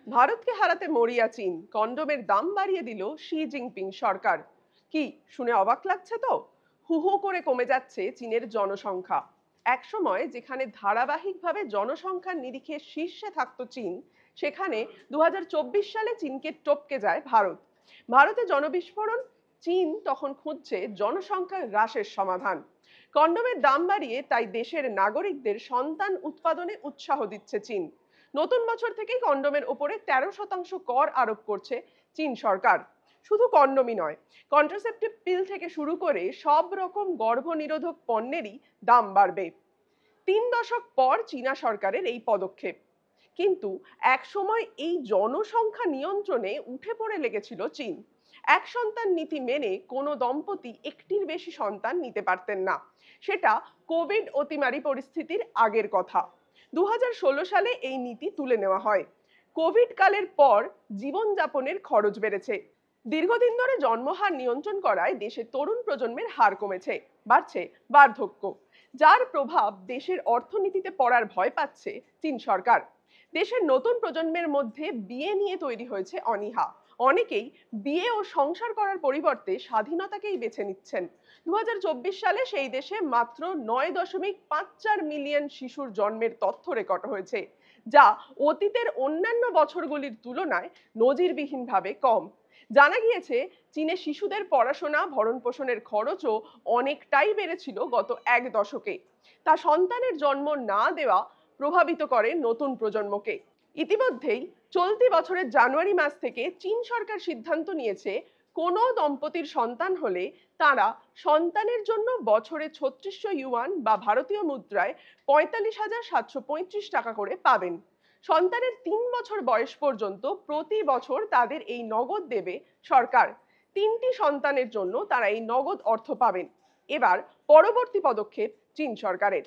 ভারতকে হারাতে মরিয়া চীন, কন্ডোমের দাম বাড়িয়ে দিল শি জিনপিং সরকার। কি শুনে অবাক লাগছে তো? হু হু করে কমে যাচ্ছে চীনের জনসংখ্যা। এক সময় যেখানে ধারাবাহিকভাবে জনসংখ্যার নিরিখে শীর্ষে থাকতো চীন, সেখানে 2024 সালে চীনকে টপকে যায় ভারত। ভারতে জনবিস্ফোরণ, চীন তখন খুঁজছে জনসংখ্যা হ্রাসের সমাধান। কন্ডোমের দাম বাড়িয়ে তাই দেশের নাগরিকদের সন্তান উৎপাদনে উৎসাহ দিচ্ছে চীন। নতুন বছর থেকেই কন্ডোমের উপরে 13% কর আরোপ করছে চীন সরকার। শুধু কন্ডোমই নয়, কন্ট্রাসেপটিভ পিল থেকে শুরু করে সব রকম গর্ভনিরোধক পণ্যেরই দাম বাড়বে। 3 দশক পর চীনা সরকারের এই পদক্ষেপ। কিন্তু এক সময় এই জনসংখ্যা নিয়ন্ত্রণে উঠে পড়ে লেগেছিল চীন। এক সন্তান নীতি মেনে কোনো দম্পতি একটির বেশি সন্তান নিতে পারতেন না। সেটা কোভিড অতিমারি পরিস্থিতির আগের কথা। 2016 সালে এই নীতি তুলে নেওয়া হয়। কোভিড কালের পর জীবনযাপনের খরচ বেড়েছে। দীর্ঘদিন ধরে জন্মহার নিয়ন্ত্রণ করায় দেশের তরুণ প্রজন্মের হার কমেছে, বাড়ছে বার্ধক্য, যার প্রভাব দেশের অর্থনীতিতে পড়ার ভয় পাচ্ছে চীন সরকার। দেশের নতুন প্রজন্মের মধ্যে বিয়ে নিয়ে তৈরি হয়েছে অনীহা। অনেকেই বিয়ে ও সংসার করার পরিবর্তে স্বাধীনতাকেই বেছে নিচ্ছেন। 2024 সালে সেই দেশে মাত্র 9.54 মিলিয়ন শিশুর জন্মের তথ্য রেকর্ড হয়েছে, যা অতীতের অন্যান্য বছরগুলির তুলনায় নজিরবিহীনভাবে কম। জানা গিয়েছে চীনে শিশুদের পড়াশোনা, ভরণ পোষণের খরচও অনেকটাই বেড়েছিল গত এক দশকে। তা সন্তানের জন্ম না দেওয়া প্রভাবিত করে নতুন প্রজন্মকে। ইতিমধ্যেই চলতি বছরের জানুয়ারি মাস থেকে চীন সরকার সিদ্ধান্ত নিয়েছে, কোনো দম্পতির সন্তান হলে তারা সন্তানের জন্য বছরে 3600 ইউয়ান বা ভারতীয় মুদ্রায় 45,735 টাকা করে পাবেন। সন্তানের 3 বছর বয়স পর্যন্ত প্রতি বছর তাদের এই নগদ দেবে সরকার। 3টি সন্তানের জন্য তারা এই নগদ অর্থ পাবেন। এবার পরবর্তী পদক্ষেপ চীন সরকারের।